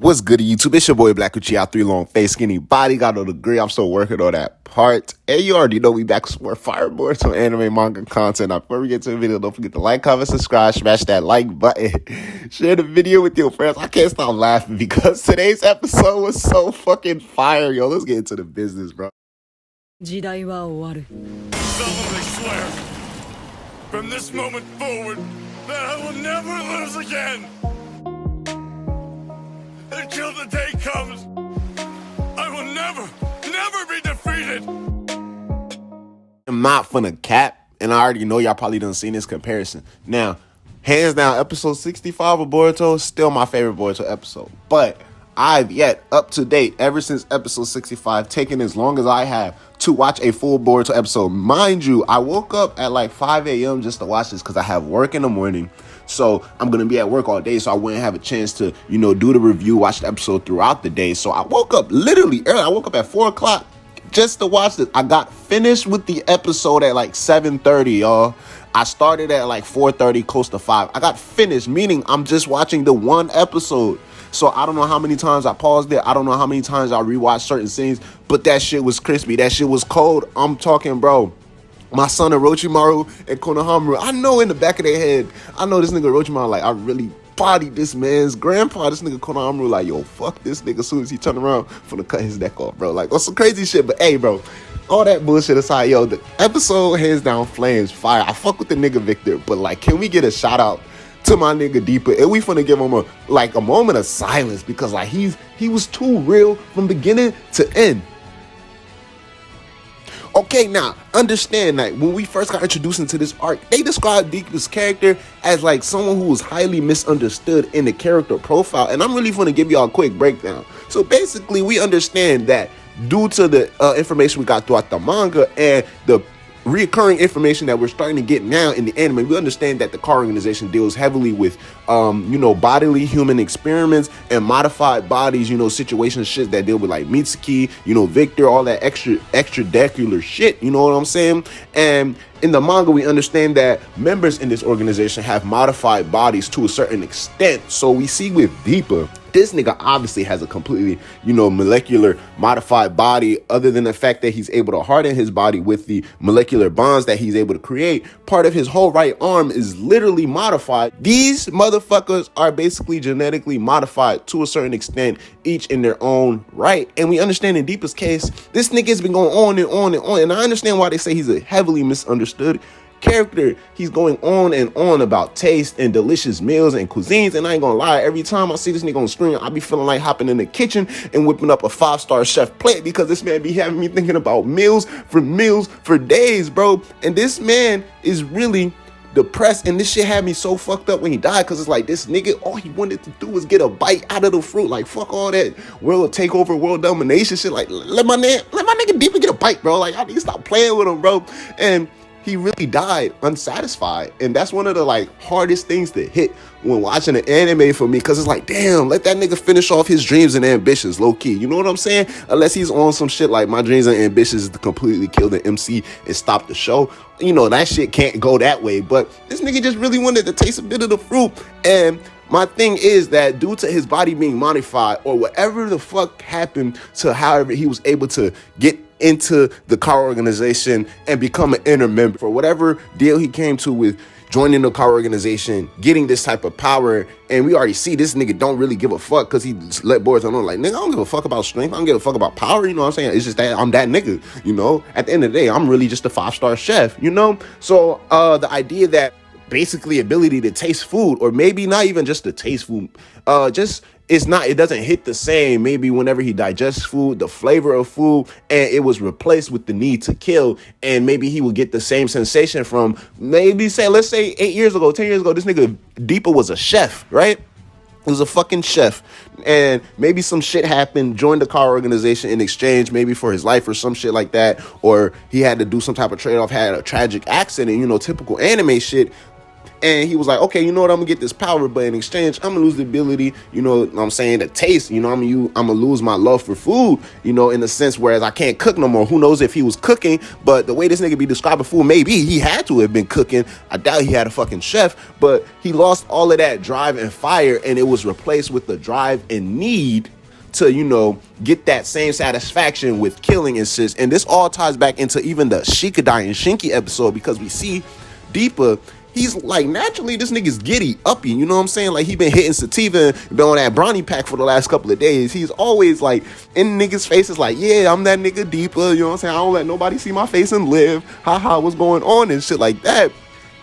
What's good, YouTube? It's your boy Black Uchi out 3 long face, skinny body, got on the degree. I'm still working on that part. And you already know we back with some more fireboards on anime manga content. Now, before we get to the video, don't forget to like, comment, subscribe, smash that like button, share the video with your friends. I can't stop laughing because today's episode was so fucking fire, yo. Let's get into the business, bro. 時代は終わる solemnly swear from this moment forward that I will never lose again until the day comes. I will never be defeated. I'm not finna cap, and I already know y'all probably done seen this comparison. Now, hands down, episode 65 of Boruto is still my favorite Boruto episode, but I've yet, up to date, ever since episode 65, taken as long as I have to watch a full Boruto episode. Mind you, I woke up at like 5 a.m. just to watch this because I have work in the morning. So I'm going to be at work all day, so I wouldn't have a chance to, do the review, watch the episode throughout the day. So I woke up literally early. I woke up at 4 o'clock just to watch this. I got finished with the episode at like 7:30, y'all. I started at like 4:30, close to 5. I got finished, meaning I'm just watching the one episode. So I don't know how many times I paused it. I don't know how many times I rewatched certain scenes, but that shit was crispy. That shit was cold. I'm talking, bro. My son Orochimaru and Konohamaru, I know in the back of their head, I know this nigga Orochimaru, like, I really bodied this man's grandpa. This nigga Konohamaru, like, yo, fuck this nigga. As soon as he turn around, finna cut his neck off, bro. Like, on some crazy shit. But, hey, bro, all that bullshit aside, yo, the episode hands down flames, fire. I fuck with the nigga Victor, but, like, can we get a shout out to my nigga Deepa? And we finna give him a moment of silence because, like, he was too real from beginning to end. Okay, now, understand that when we first got introduced into this arc, they described Deepa's character as like someone who was highly misunderstood in the character profile. And I'm really going to give y'all a quick breakdown. So basically, we understand that due to the information we got throughout the manga and the reoccurring information that we're starting to get now in the anime, we understand that the car organization deals heavily with bodily human experiments and modified bodies, situations, shit that deal with like Mitsuki, Victor, all that extradecular shit, you know what I'm saying? And in the manga, we understand that members in this organization have modified bodies to a certain extent. So we see with Deepa, this nigga obviously has a completely, molecular modified body, other than the fact that he's able to harden his body with the molecular bonds that he's able to create. Part of his whole right arm is literally modified. These motherfuckers are basically genetically modified to a certain extent, each in their own right. And we understand in Deepa's case, this nigga has been going on and on and on. And I understand why they say he's a heavily misunderstood character. He's going on and on about taste and delicious meals and cuisines, and I ain't gonna lie, every time I see this nigga on screen, I be feeling like hopping in the kitchen and whipping up a 5-star chef plate, because this man be having me thinking about meals for days, bro. And this man is really depressed, and this shit had me so fucked up when he died, because it's like, this nigga, all he wanted to do was get a bite out of the fruit. Like, fuck all that world takeover, world domination shit. Like, let my nigga Deepa get a bite, bro. Like, I need to stop playing with him, bro. And he really died unsatisfied, and that's one of the like hardest things to hit when watching an anime for me, because it's like, damn, let that nigga finish off his dreams and ambitions, low key, you know what I'm saying? Unless he's on some shit like my dreams and ambitions is to completely kill the MC and stop the show, that shit can't go that way. But this nigga just really wanted to taste a bit of the fruit. And my thing is that due to his body being modified, or whatever the fuck happened to however he was able to get into the car organization and become an inner member, for whatever deal he came to with joining the car organization, getting this type of power. And we already see this nigga don't really give a fuck, because he let Boruto know, like, nigga, I don't give a fuck about strength, I don't give a fuck about power, you know what I'm saying? It's just that I'm that nigga, at the end of the day, I'm really just a 5-star chef, So the idea that basically ability to taste food, or maybe not even just to taste food, it doesn't hit the same. Maybe whenever he digests food, the flavor of food, and it was replaced with the need to kill, and maybe he would get the same sensation from, let's say 8 years ago, 10 years ago, this nigga Deepa was a chef, right? He was a fucking chef, and maybe some shit happened, joined the car organization in exchange, maybe for his life or some shit like that, or he had to do some type of trade-off, had a tragic accident, typical anime shit. And he was like, okay, you know what, I'm gonna get this power, but in exchange, I'm gonna lose the ability, you know what I'm saying, to taste, you know, I'm gonna lose my love for food, you know, in the sense, whereas I can't cook no more. Who knows if he was cooking, but the way this nigga be describing food, maybe he had to have been cooking. I doubt he had a fucking chef, but he lost all of that drive and fire, and it was replaced with the drive and need to, you know, get that same satisfaction with killing and shit. And this all ties back into even the Shikadai and Shinky episode, because we see Deepa, he's like, naturally, this nigga's giddy, uppy, you know what I'm saying? Like, he been hitting sativa and been on that brownie pack for the last couple of days. He's always like in niggas' faces, like, yeah, I'm that nigga Deepa, you know what I'm saying? I don't let nobody see my face and live. Haha, what's going on and shit like that.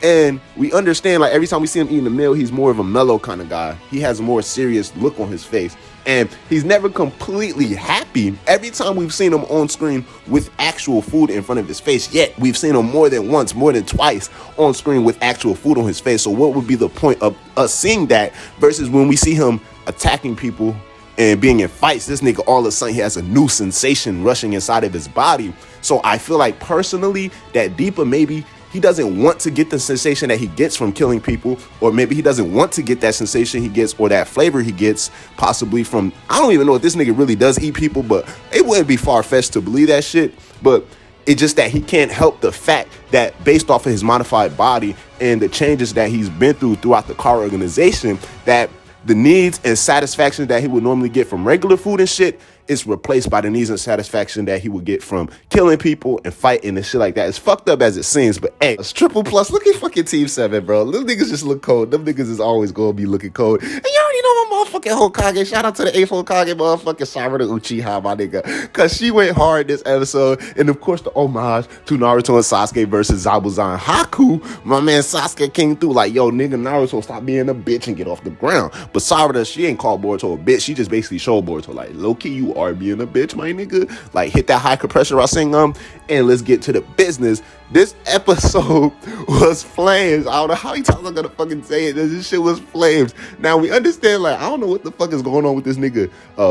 And we understand, like, every time we see him eating a meal, he's more of a mellow kind of guy. He has a more serious look on his face. And he's never completely happy every time we've seen him on screen with actual food in front of his face. Yet we've seen him more than once, more than twice on screen with actual food on his face. So what would be the point of us seeing that versus when we see him attacking people and being in fights? This nigga, all of a sudden, he has a new sensation rushing inside of his body. So I feel like personally that Deepa, maybe he doesn't want to get the sensation that he gets from killing people, or maybe he doesn't want to get that sensation he gets or that flavor he gets possibly from, I don't even know if this nigga really does eat people, but it wouldn't be far-fetched to believe that shit. But it's just that he can't help the fact that based off of his modified body and the changes that he's been through throughout the car organization, that the needs and satisfaction that he would normally get from regular food and shit is replaced by the needs and satisfaction that he would get from killing people and fighting and shit like that. It's fucked up as it seems, but hey, it's triple plus. Look at fucking Team 7, bro. Them niggas just look cold. Them niggas is always gonna be looking cold. And you already know my motherfucking Hokage. Shout out to the 8th Hokage, motherfucking Sakura Uchiha, my nigga. Cause she went hard this episode. And of course, the homage to Naruto and Sasuke versus Zabuza and Haku. My man Sasuke came through like, yo, nigga, Naruto, stop being a bitch and get off the ground. But Sakura, she ain't called Boruto a bitch. She just basically showed Boruto like, low-key, you are being a bitch, my nigga. Like, hit that high compression Rasengan and let's get to the business. This episode was flames. I don't know how many times I'm gonna fucking say it. This shit was flames. Now we understand, like, I don't know what the fuck is going on with this nigga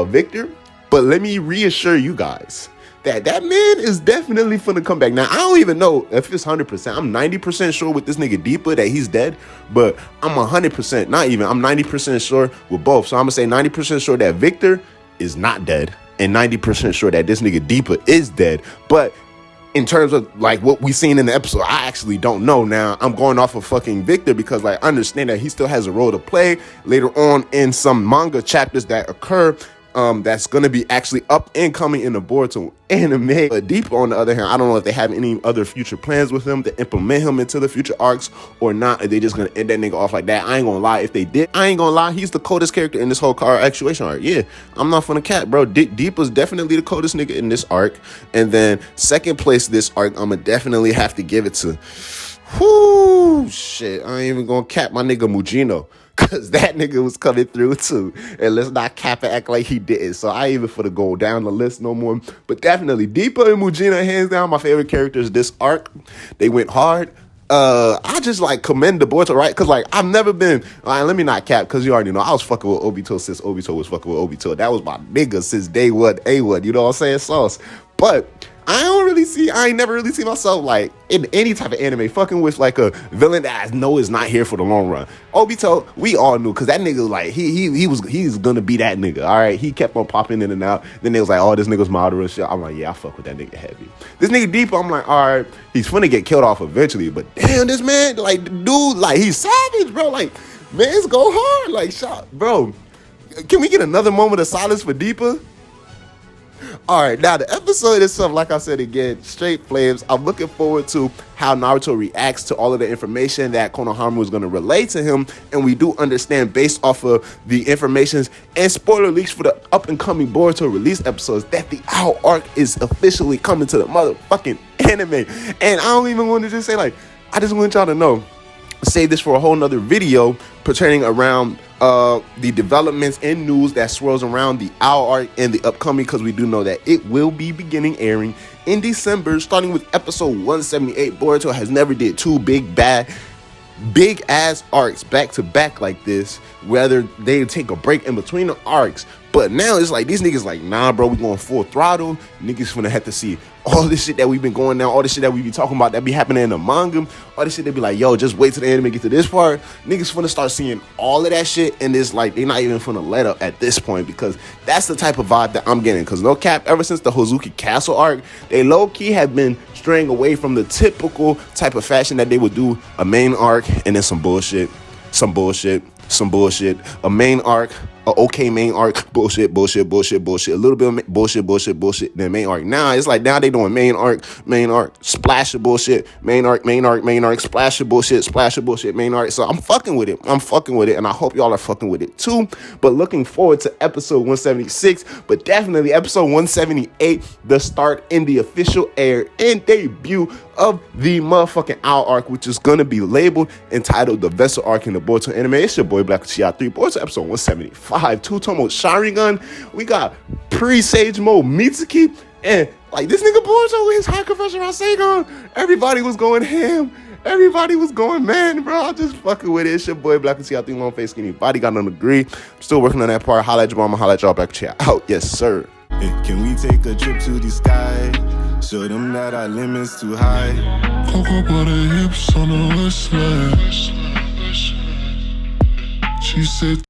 Victor, but let me reassure you guys that man is definitely finna come back. Now, I don't even know if it's 100%. I'm 90% sure with this nigga Deepa that he's dead, but I'm 100%, not even, I'm 90% sure with both. So I'm gonna say 90% sure that Victor is not dead and 90% sure that this nigga Deepa is dead. But in terms of like what we seen in the episode, I actually don't know. Now I'm going off of fucking Victor because like I understand that he still has a role to play later on in some manga chapters that occur. That's gonna be actually up and coming in the Boruto anime. But Deepa, on the other hand, I don't know if they have any other future plans with him to implement him into the future arcs or not. Are they just gonna end that nigga off like that? I ain't gonna lie. If they did, I ain't gonna lie. He's the coldest character in this whole car actuation arc. Yeah, I'm not finna cap, bro. Deepa's definitely the coldest nigga in this arc. And then second place this arc, I'ma definitely have to give it to, whoo, shit. I ain't even gonna cap my nigga Mujino. Cause that nigga was coming through too. And let's not cap and act like he didn't. So I ain't even finna go down the list no more. But definitely Deepa and Mujina, hands down, my favorite characters this arc. They went hard. I just like commend the Boruto, right? Cause like I've never been, let me not cap, cause you already know I was fucking with Obito since Obito was fucking with Obito. That was my nigga since day one, A1, you know what I'm saying? Sauce. But I ain't never really see myself like in any type of anime fucking with like a villain that I know is not here for the long run. Obito, we all knew, cause that nigga like he's gonna be that nigga. All right, he kept on popping in and out. Then they was like, oh, this nigga's Madara and shit. I'm like, yeah, I fuck with that nigga heavy. This nigga Deepa, I'm like, all right, he's finna get killed off eventually, but damn, this man, like, dude, like he's savage, bro. Like, man's go hard, like, shot, bro. Can we get another moment of silence for Deepa? All right, now the episode itself, like I said again, straight flames. I'm looking forward to how Naruto reacts to all of the information that Konohamaru is going to relay to him. And we do understand, based off of the information and spoiler leaks for the up-and-coming Boruto release episodes, that the OWL arc is officially coming to the motherfucking anime. And I don't even want to just say, like, I just want y'all to know, save this for a whole nother video pertaining around the developments and news that swirls around the OWL arc and the upcoming, because we do know that it will be beginning airing in December, starting with episode 178. Boruto has never did two big ass arcs back to back like this. Whether they take a break in between the arcs, But now it's like these niggas like, nah, bro, we going full throttle. Niggas finna have to see all this shit that we've been going down, all this shit that we be talking about that be happening in the manga, all this shit they be like, yo, just wait till the anime get to this part. Niggas finna start seeing all of that shit, and it's like they not even finna let up at this point, because that's the type of vibe that I'm getting. Because no cap, ever since the Hozuki Castle arc, they low-key have been straying away from the typical type of fashion that they would do a main arc and then some bullshit, a main arc, a okay main arc, bullshit, a little bit of bullshit, then main arc. Now it's like, now they doing main arc, splash of bullshit, main arc, splash of bullshit, main arc. So I'm fucking with it, and I hope y'all are fucking with it too. But looking forward to episode 176, but definitely episode 178, the start in the official air and debut of the motherfucking Owl arc, which is gonna be labeled entitled the Vessel arc in the Boruto anime. It's your boy Black Uchiha 3, Boruto episode 175, Two-Tomo Sharingan. We got pre-Sage Mode Mitsuki, and like this nigga Boruto with his High Confession Rasengan. Everybody was going ham. Everybody was going, man, bro. I'm just fucking with it. It's your boy Black Uchiha 3, long face, skinny body, got nothing to agree. I'm still working on that part. Holla at your mama, holla at y'all. Black Uchiha out. Yes, sir. Hey, can we take a trip to the sky? Show them that our limit's too high. Cocoa butter hips on the west side. She said